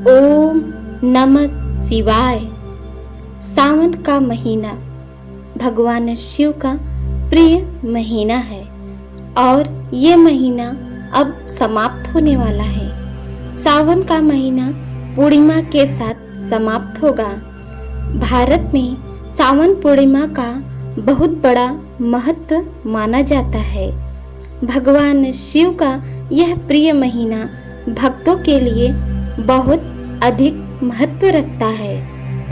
ओम नमः शिवाय। सावन का महीना भगवान शिव का प्रिय महीना है और ये महीना अब समाप्त होने वाला है। सावन का महीना पूर्णिमा के साथ समाप्त होगा। भारत में सावन पूर्णिमा का बहुत बड़ा महत्व माना जाता है। भगवान शिव का यह प्रिय महीना भक्तों के लिए बहुत अधिक महत्व रखता है।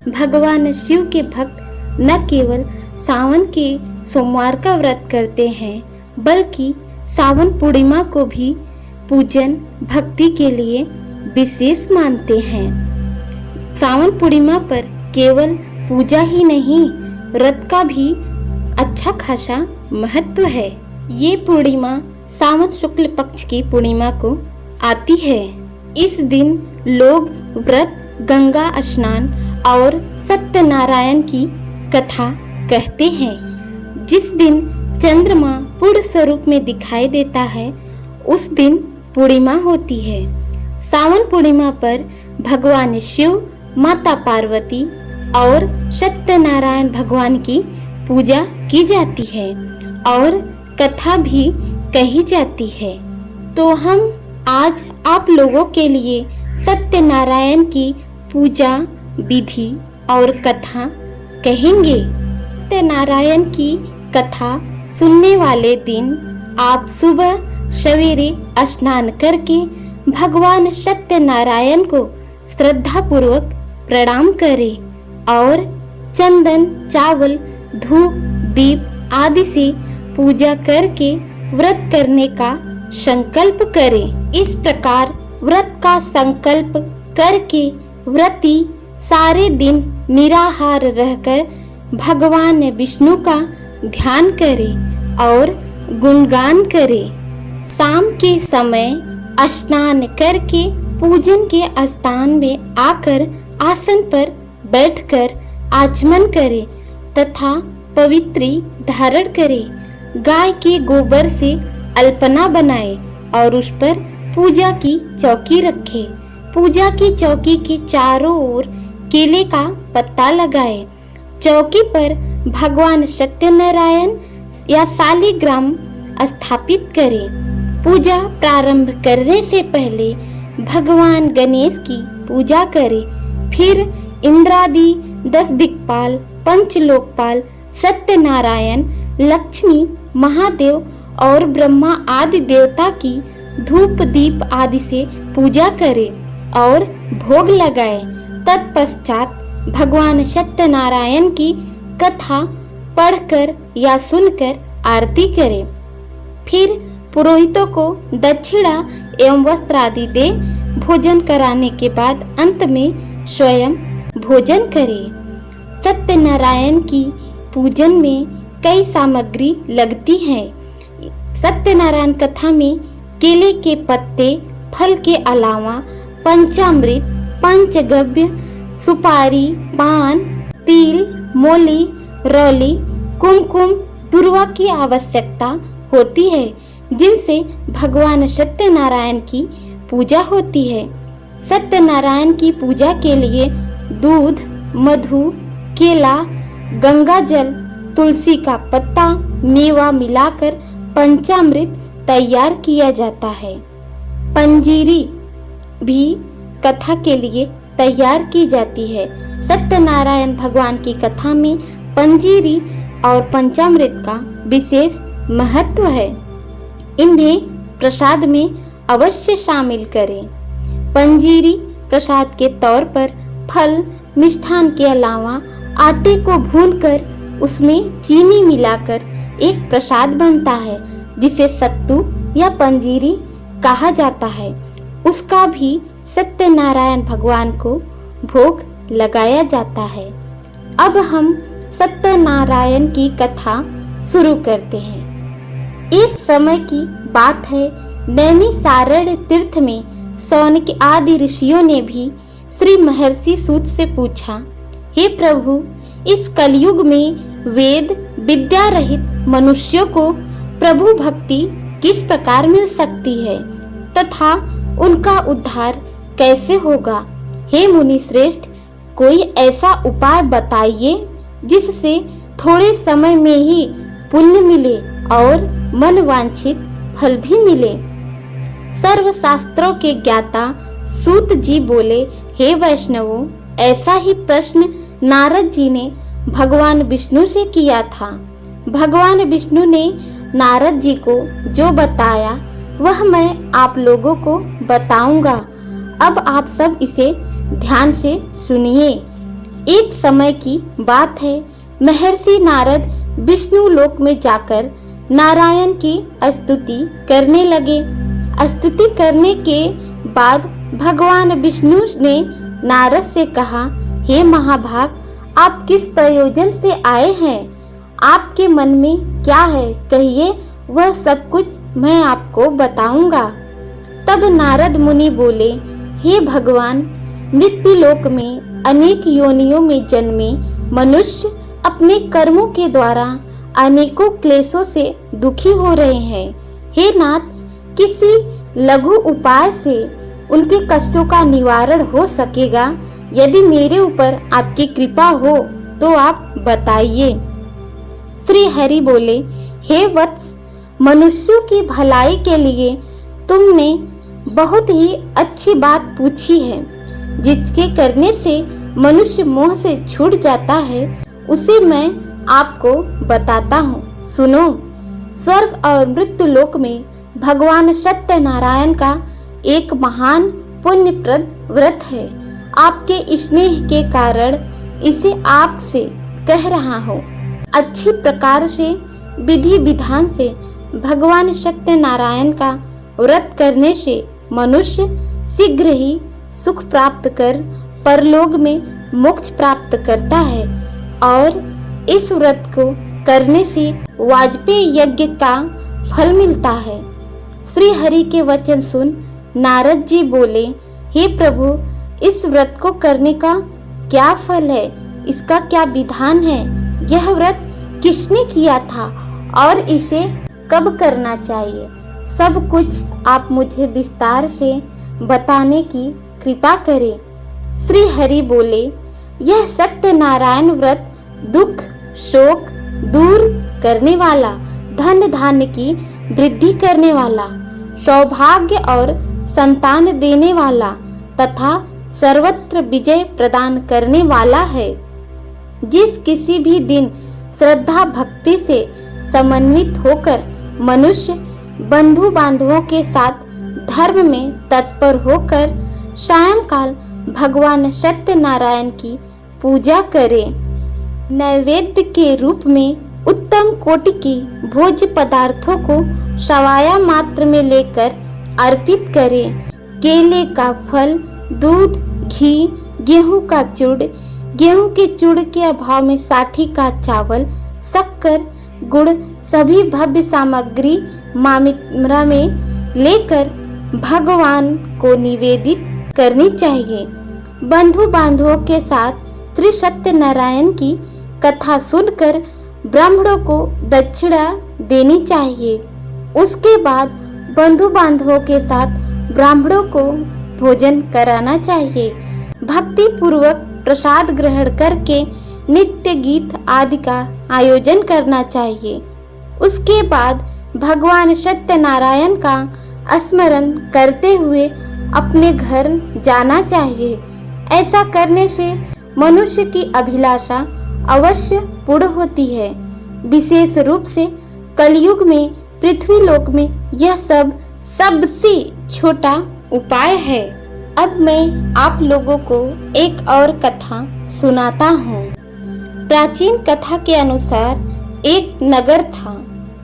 भगवान शिव के भक्त न केवल सावन के सोमवार का व्रत करते हैं, बल्कि सावन पूर्णिमा को भी पूजन भक्ति के लिए विशेष मानते हैं। सावन पूर्णिमा पर केवल पूजा ही नहीं, व्रत का भी अच्छा खासा महत्व है। ये पूर्णिमा सावन शुक्ल पक्ष की पूर्णिमा को आती है। इस दिन लोग व्रत, गंगा स्नान और सत्यनारायण की कथा कहते हैं। जिस दिन चंद्रमा पूर्ण स्वरूप में दिखाई देता है, उस दिन पूर्णिमा होती है। सावन पूर्णिमा पर भगवान शिव, माता पार्वती और सत्यनारायण भगवान की पूजा की जाती है और कथा भी कही जाती है। तो हम आज आप लोगों के लिए सत्यनारायण की पूजा विधि और कथा कहेंगे। सत्यनारायण की कथा सुनने वाले दिन आप सुबह सवेरे स्नान करके भगवान सत्यनारायण को श्रद्धा पूर्वक प्रणाम करें और चंदन, चावल, धूप, दीप आदि से पूजा करके व्रत करने का संकल्प करें। इस प्रकार व्रत का संकल्प करके व्रती सारे दिन निराहार रहकर भगवान विष्णु का ध्यान करे और गुणगान करे। शाम के समय स्नान करके पूजन के स्थान में आकर आसन पर बैठकर आचमन करे तथा पवित्री धारण करे। गाय के गोबर से अल्पना बनाए और उस पर पूजा की चौकी रखे। पूजा की चौकी के चारों ओर केले का पत्ता लगाए। चौकी पर भगवान सत्यनारायण या शालिग्राम स्थापित करें। पूजा प्रारंभ करने से पहले भगवान गणेश की पूजा करें। फिर इंद्रादि 10 दिक्पाल, पंचलोकपाल, सत्यनारायण, लक्ष्मी, महादेव और ब्रह्मा आदि देवता की धूप दीप आदि से पूजा करें और भोग लगाए। तत्पश्चात भगवान सत्यनारायण की कथा पढ़कर या सुनकर आरती करें। फिर पुरोहितों को दक्षिणा एवं वस्त्र आदि दे भोजन कराने के बाद अंत में स्वयं भोजन करें। सत्यनारायण की पूजन में कई सामग्री लगती है। सत्यनारायण कथा में केले के पत्ते, फल के अलावा पंचामृत, पंचगव्य, सुपारी, पान, तिल, मोली, रौली, कुमकुम, दुर्वा की आवश्यकता होती है, जिनसे भगवान सत्यनारायण की पूजा होती है। सत्यनारायण की पूजा के लिए दूध, मधु, केला, गंगा जल, तुलसी का पत्ता, मेवा मिलाकर पंचामृत तैयार किया जाता है। पंजीरी भी कथा के लिए तैयार की जाती है। सत्यनारायण भगवान की कथा में पंजीरी और पंचामृत का विशेष महत्व है। इन्हें प्रसाद में अवश्य शामिल करें। पंजीरी प्रसाद के तौर पर फल, मिष्ठान के अलावा आटे को भूनकर उसमें चीनी मिलाकर एक प्रसाद बनता है, जिसे सत्तू या पंजीरी कहा जाता है। उसका भी सत्यनारायण भगवान को भोग लगाया जाता है। अब हम सत्यनारायण की कथा शुरू करते हैं। एक समय की बात है, नैमिषारण्य तीर्थ में शौनक आदि ऋषियों ने भी श्री महर्षि सूत से पूछा, हे प्रभु, इस कलयुग में वेद विद्या रहित मनुष्यों को प्रभु भक्ति किस प्रकार मिल सकती है तथा उनका उद्धार कैसे होगा? हे मुनि श्रेष्ठ, कोई ऐसा उपाय बताइए जिससे थोड़े समय में ही पुण्य मिले और मन वांछित फल भी मिले। सर्व शास्त्रों के ज्ञाता सूत जी बोले, हे वैष्णवों, ऐसा ही प्रश्न नारद जी ने भगवान विष्णु से किया था। भगवान विष्णु ने नारद जी को जो बताया वह मैं आप लोगों को बताऊंगा। अब आप सब इसे ध्यान से सुनिए। एक समय की बात है, महर्षि नारद विष्णु लोक में जाकर नारायण की स्तुति करने लगे। स्तुति करने के बाद भगवान विष्णु ने नारद से कहा, हे महाभाग, आप किस प्रयोजन से आए हैं? आपके मन में क्या है, कहिए, वह सब कुछ मैं आपको बताऊंगा। तब नारद मुनि बोले, हे भगवान, मृत्यु लोक में अनेक योनियों में जन्मे मनुष्य अपने कर्मों के द्वारा अनेकों क्लेशों से दुखी हो रहे हैं। हे नाथ, किसी लघु उपाय से उनके कष्टों का निवारण हो सकेगा? यदि मेरे ऊपर आपकी कृपा हो तो आप बताइए। श्री हरि बोले, हे वत्स, मनुष्यों की भलाई के लिए तुमने बहुत ही अच्छी बात पूछी है। जिसके करने से मनुष्य मोह से छूट जाता है उसे मैं आपको बताता हूँ, सुनो। स्वर्ग और मृत्यु लोक में भगवान सत्यनारायण का एक महान पुण्यप्रद व्रत है। आपके स्नेह के कारण इसे आपसे कह रहा हूँ। अच्छी प्रकार से विधि विधान से भगवान सत्यनारायण का व्रत करने से मनुष्य शीघ्र ही सुख प्राप्त कर परलोक में मोक्ष प्राप्त करता है और इस व्रत को करने से वाजपेय यज्ञ का फल मिलता है। श्री हरि के वचन सुन नारद जी बोले, हे प्रभु, इस व्रत को करने का क्या फल है? इसका क्या विधान है? यह व्रत किसने किया था और इसे कब करना चाहिए? सब कुछ आप मुझे विस्तार से बताने की कृपा करें। श्री हरि बोले, यह सत्यनारायण व्रत दुख शोक दूर करने वाला, धन धान्य की वृद्धि करने वाला, सौभाग्य और संतान देने वाला तथा सर्वत्र विजय प्रदान करने वाला है। जिस किसी भी दिन श्रद्धा भक्ति से समन्वित होकर मनुष्य बंधु बांधवों के साथ धर्म में तत्पर होकर सायंकाल भगवान सत्यनारायण की पूजा करे, नैवेद्य के रूप में उत्तम कोटि की भोज्य पदार्थों को सवाया मात्र में लेकर अर्पित करे, केले का फल, दूध, घी, गेहूं का चूड़, गेहूं के चूड़ के अभाव में साठी का चावल, शक्कर, गुड़, सभी भव्य सामग्री मामिरा में लेकर भगवान को निवेदित करनी चाहिए। बंधु बांधवों के साथ श्री सत्यनारायण की कथा सुनकर ब्राह्मणों को दक्षिणा देनी चाहिए। उसके बाद बंधु बांधवों के साथ ब्राह्मणों को भोजन कराना चाहिए। भक्ति पूर्वक प्रसाद ग्रहण करके नित्य गीत आदि का आयोजन करना चाहिए। उसके बाद भगवान सत्यनारायण का स्मरण करते हुए अपने घर जाना चाहिए। ऐसा करने से मनुष्य की अभिलाषा अवश्य पूर्ण होती है। विशेष रूप से कलयुग में पृथ्वी लोक में यह सबसे छोटा उपाय है। अब मैं आप लोगों को एक और कथा सुनाता हूँ। प्राचीन कथा के अनुसार एक नगर था,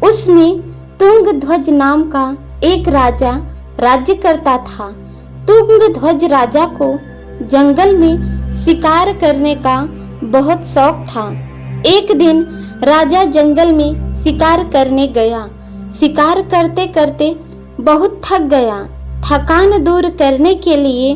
उसमें तुंगध्वज नाम का एक राजा राज्य करता था। तुंगध्वज राजा को जंगल में शिकार करने का बहुत शौक था। एक दिन राजा जंगल में शिकार करने गया। शिकार करते करते बहुत थक गया। थकान दूर करने के लिए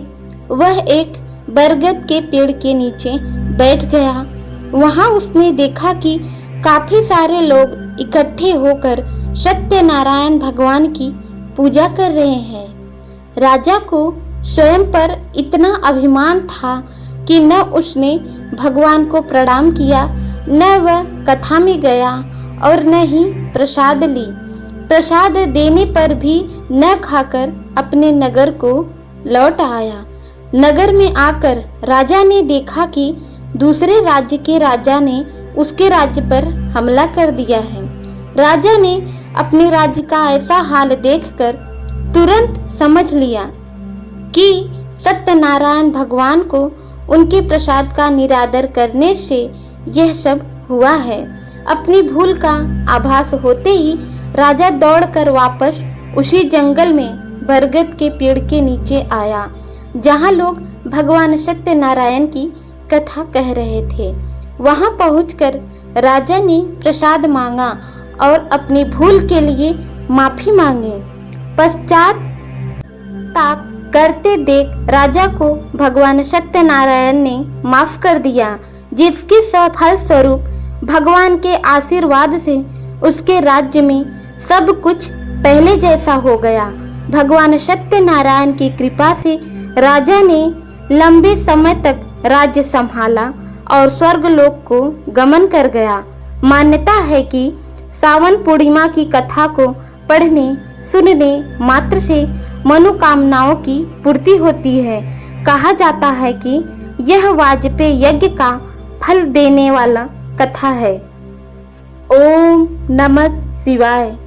वह एक बरगद के पेड़ के नीचे बैठ गया। वहां उसने देखा कि काफी सारे लोग इकट्ठे होकर सत्यनारायण भगवान की पूजा कर रहे हैं। राजा को स्वयं पर इतना अभिमान था कि न उसने भगवान को प्रणाम किया, न वह कथा में गया और न ही प्रसाद ली। प्रसाद देने पर भी न खाकर अपने नगर को लौट आया। नगर में आकर राजा ने देखा कि दूसरे राज्य के राजा ने उसके राज्य पर हमला कर दिया है। राजा ने अपने राज्य का ऐसा हाल देखकर तुरंत समझ लिया कि सत्यनारायण भगवान को उनके प्रसाद का निरादर करने से यह सब हुआ है। अपनी भूल का आभास होते ही राजा दौड़कर वापस उसी जंगल में बरगद के पेड़ के नीचे आया, जहां लोग भगवान सत्यनारायण की कथा कह रहे थे। वहां पहुंचकर राजा ने प्रसाद मांगा और अपनी भूल के लिए माफी मांगी। पश्चाताप करते देख राजा को भगवान सत्यनारायण ने माफ कर दिया, जिसके फल स्वरूप भगवान के आशीर्वाद से उसके राज्य में सब कुछ पहले जैसा हो गया। भगवान सत्यनारायण की कृपा से राजा ने लंबे समय तक राज्य संभाला और स्वर्गलोक को गमन कर गया। मान्यता है कि सावन पूर्णिमा की कथा को पढ़ने सुनने मात्र से मनोकामनाओं की पूर्ति होती है। कहा जाता है कि यह वाजपेयी यज्ञ का फल देने वाला कथा है। ओम नमः शिवाय।